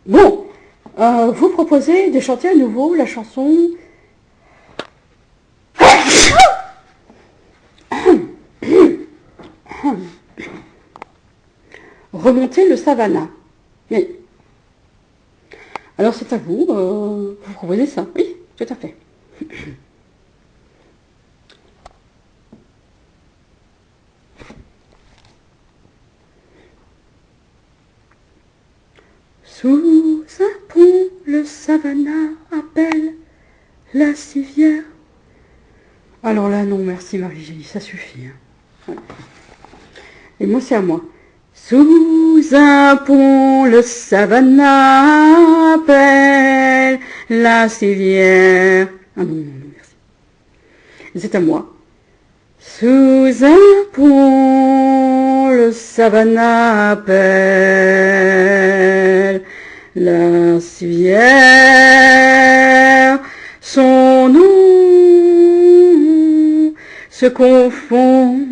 Bon, vous proposez de chanter à nouveau la chanson Remonter le Savannah. Oui. Alors c'est à vous, vous proposez ça. Oui, tout à fait. Sous un pont, le Savannah appelle la civière. Alors là, non, merci Marie-Gélie, ça suffit. Hein. Ouais. Et moi, c'est à moi. Sous un pont, le Savannah appelle la civière. Ah non, non, non, merci. C'est à moi. Sous un pont, le Savannah appelle la civière. Son nom se confond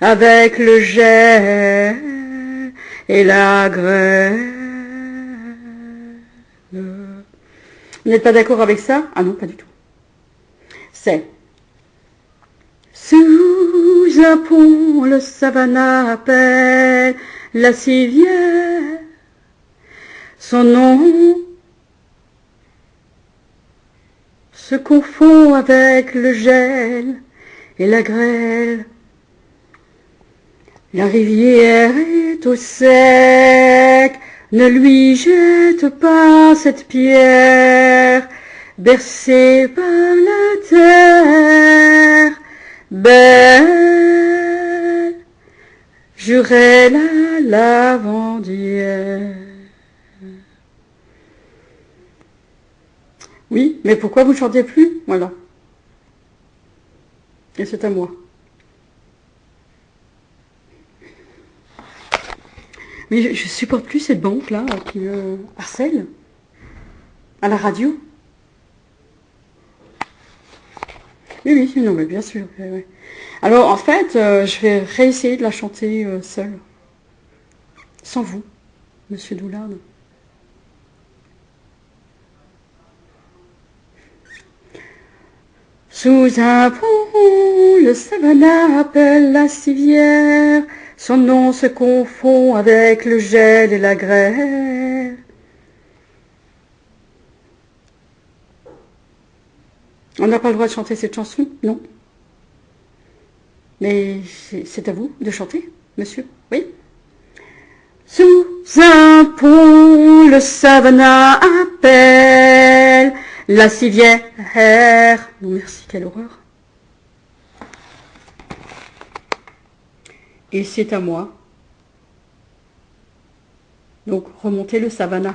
avec le gel et la grêle. Vous n'êtes pas d'accord avec ça? Ah non, pas du tout. C'est sous un pont, le Savannah appelle la civière. Son nom se confond avec le gel et la grêle. La rivière est au sec, ne lui jette pas cette pierre, bercée par la terre, belle, jurait la lavandière. Oui, mais pourquoi vous ne chantez plus? Voilà. Et c'est à moi. Mais je supporte plus cette banque là qui me harcèle à la radio. Oui, oui, non, mais bien sûr. Ouais. Alors en fait, je vais réessayer de la chanter seule, sans vous, Monsieur Doulard. Sous un pont, le Savannah appelle la civière. Son nom se confond avec le gel et la grêle. On n'a pas le droit de chanter cette chanson, non? Mais c'est à vous de chanter, monsieur, oui? Sous un pont, le Savannah appelle la civière. Non, merci, quelle horreur. Et c'est à moi. Donc, remonter le Savannah.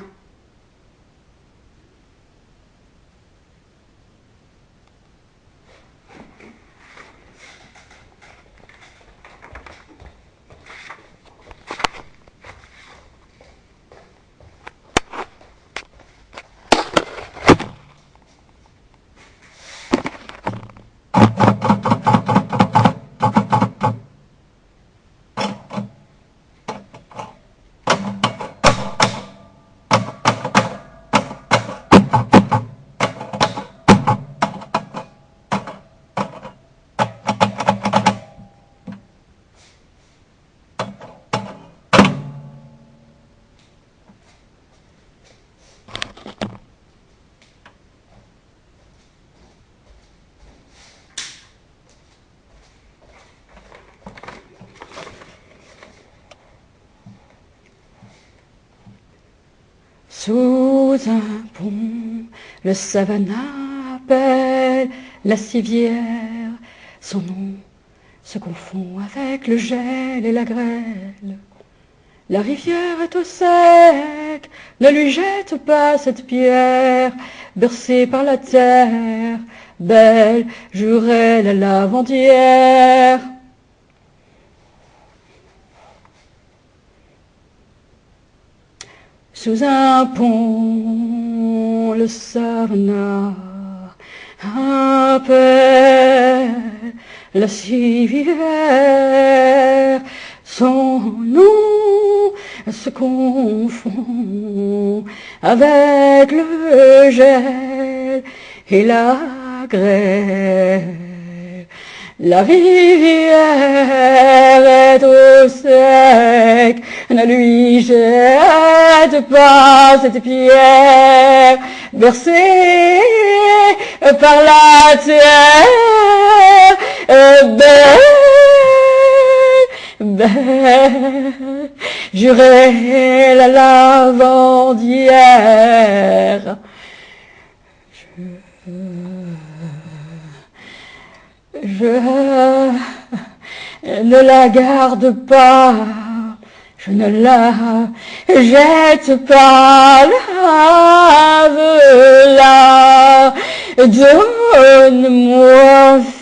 Sous un pont, le Savannah appelle la civière. Son nom se confond avec le gel et la grêle. La rivière est au sec, ne lui jette pas cette pierre, bercée par la terre, belle, jurait la lavandière. Sous un pont, le Savannah appelle la civière. Son nom se confond avec le gel et la grêle. La rivière est au sec, ne lui jette pas cette pierre bercée par la terre. Belle, belle, j'irai la lavandière. Je ne la garde pas, je ne la jette pas, lave-la, donne-moi,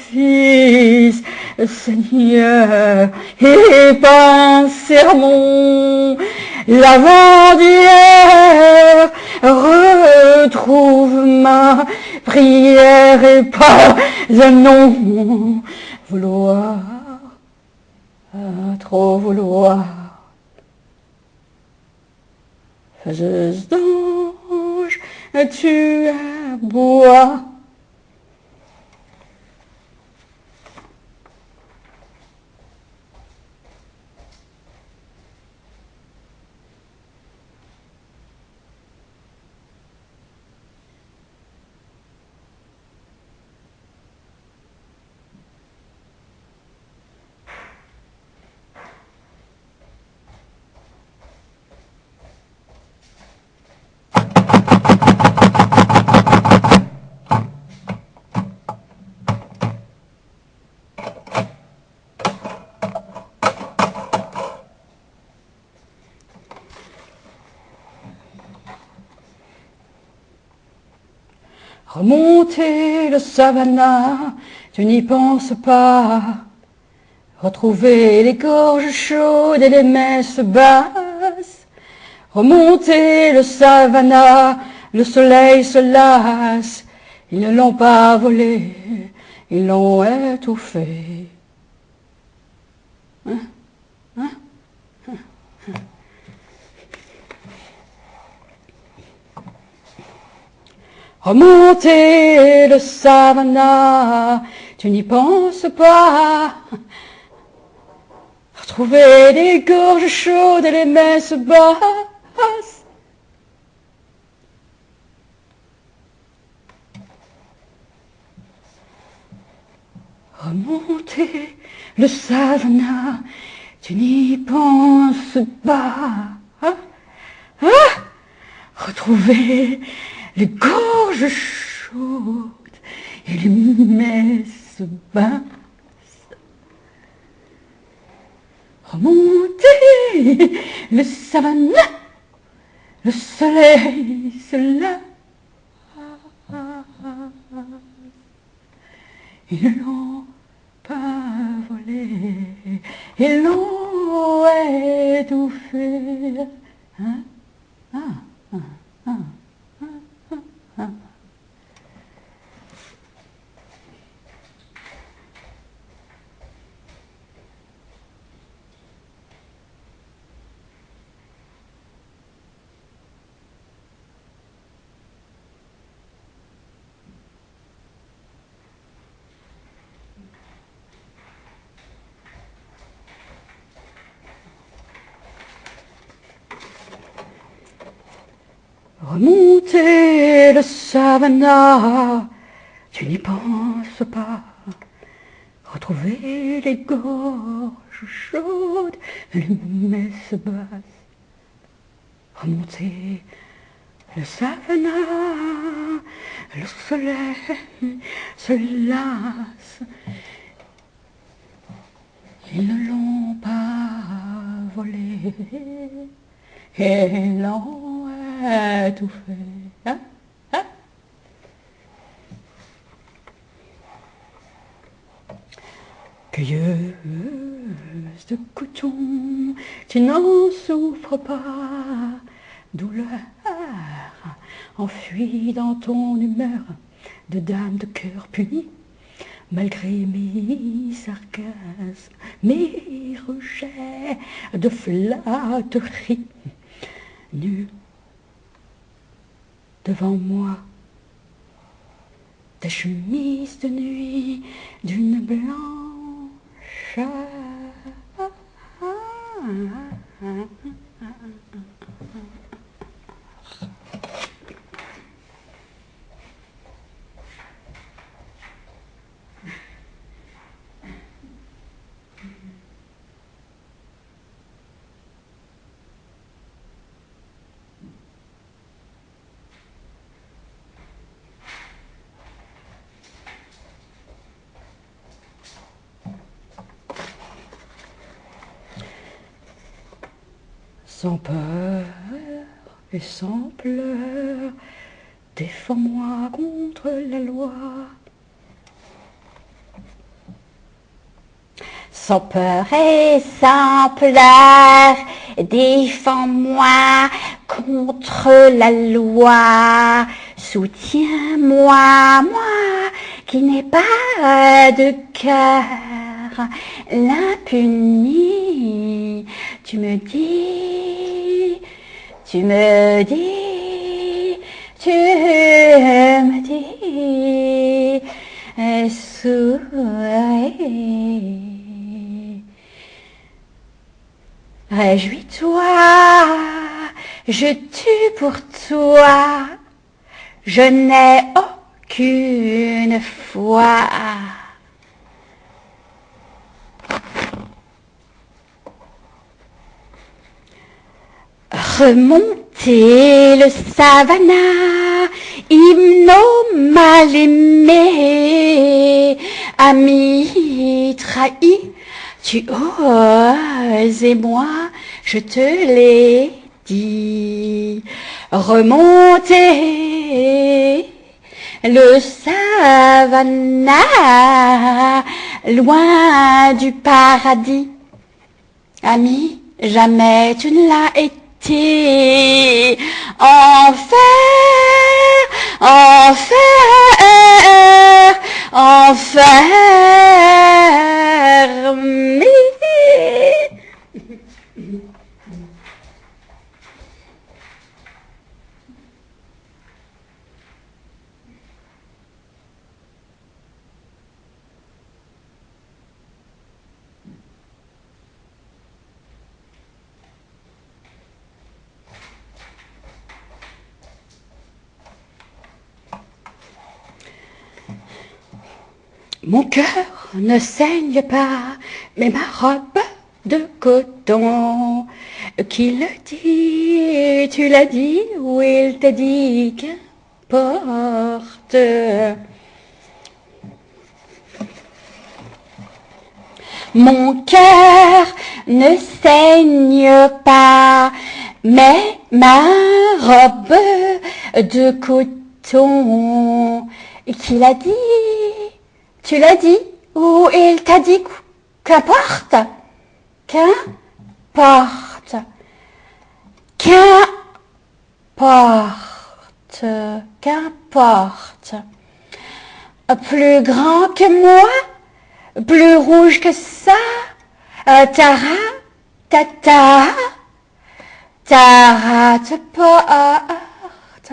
fils, Seigneur, et pas un sermon, lavandière, retrouve ma prière et pas un non vouloir, trop vouloir. Faiseuse d'ange, tu aboies. Remonter le savannah, tu n'y penses pas. Retrouver les gorges chaudes et les messes basses. Remonter le savannah, le soleil se lasse. Ils ne l'ont pas volé, ils l'ont étouffé. Hein? Hein? Remonter le savannah, tu n'y penses pas. Retrouver les gorges chaudes et les messes basses. Remonter le savannah, tu n'y penses pas. Retrouver les gorges chaudes et les messes basses. Remonter le savannah, le soleil se lave. Ils ne l'ont pas volé, ils l'ont étouffé. Hein? Remonter le savannah, tu n'y penses pas. Retrouver les gorges chaudes, les messes basses. Remonter le savannah, le soleil se lasse. Ils ne l'ont pas volé, ils l'ont étouffé. Hein? Hein? Cueilleuse de coton, tu n'en souffres pas. Douleur enfuie dans ton humeur de dame de cœur punie. malgré mes sarcasmes, mes rejets de flatterie, nu devant moi, ta chemise de nuit d'une blancheur. Sans peur et sans pleurs, défends-moi contre la loi. Sans peur et sans pleurs, défends-moi contre la loi. Soutiens-moi, moi qui n'ai pas de cœur, l'impuni. Tu me dis, tu me dis, tu me dis, souris. Réjouis-toi, je tue pour toi, je n'ai aucune foi. Remonter le savana, hymne au mal aimé, ami trahi, tu oses et moi je te l'ai dit. Remonter le savana, loin du paradis, ami, jamais tu ne l'as été. Enfer, enfer, enfermé. Mon cœur ne saigne pas, mais ma robe de coton, qui le dit, tu l'as dit, ou il t'a dit, qu'importe. Mon cœur ne saigne pas, mais ma robe de coton, qui l'a dit, tu l'as dit, ou il t'a dit, qu'importe, qu'importe, qu'importe, qu'importe, plus grand que moi, plus rouge que ça, tara, tata, tara te porte,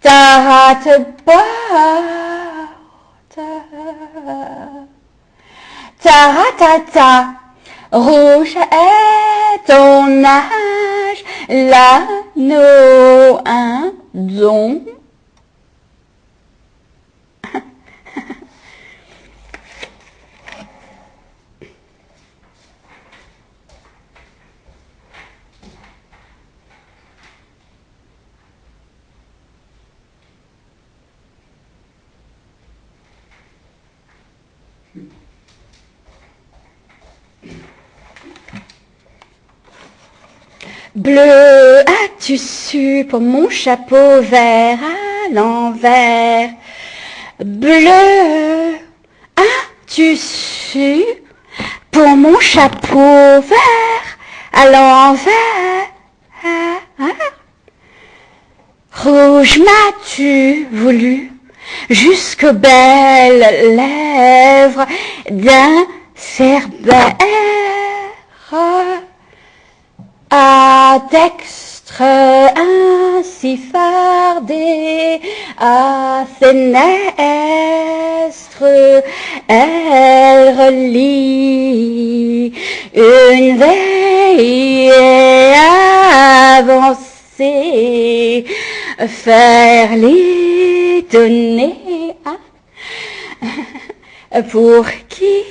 tara te porte, tara tata, rouge est ton âge, l'anneau un don. Bleu, as-tu su pour mon chapeau vert à l'envers? Bleu, as-tu su pour mon chapeau vert à l'envers? Rouge, m'as-tu voulu jusqu'aux belles lèvres d'un cerbère. À dextre ainsi fardé, à sénestre, elle relie une veille avancée, faire l'étonner pour qui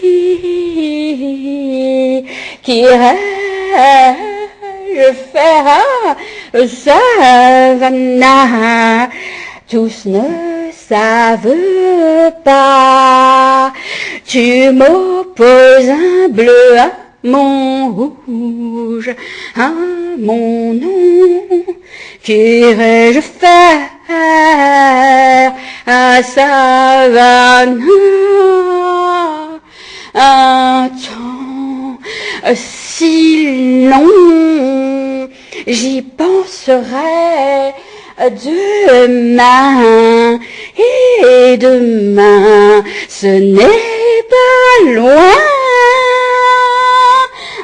je ferai savana, tous ne savent pas, tu m'opposes un bleu à mon rouge, à mon nom, qu'irai-je faire à savana, un temps si long, j'y penserai demain, et demain, ce n'est pas loin,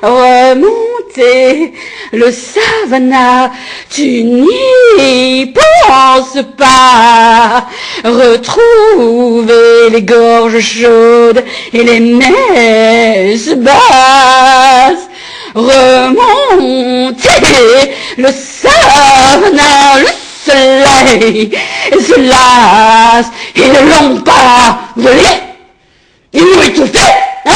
remonter le savana, tu n'y penses pas, retrouver les gorges chaudes et les messes basses, remonter le savana, le soleil se lasse et ne l'ont pas volé, ils m'ont étouffé, hein?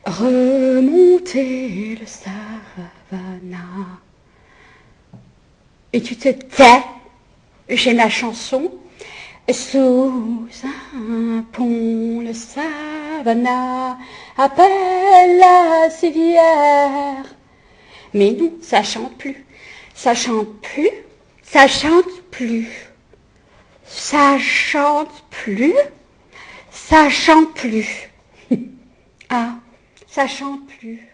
Remonter le savana. Et tu te tais, j'ai ma chanson, sous un pont le savana appelle la civière. Mais non, ça chante plus, ça chante plus, ça chante plus, ça chante plus, ça chante plus. Ah, ça chante plus.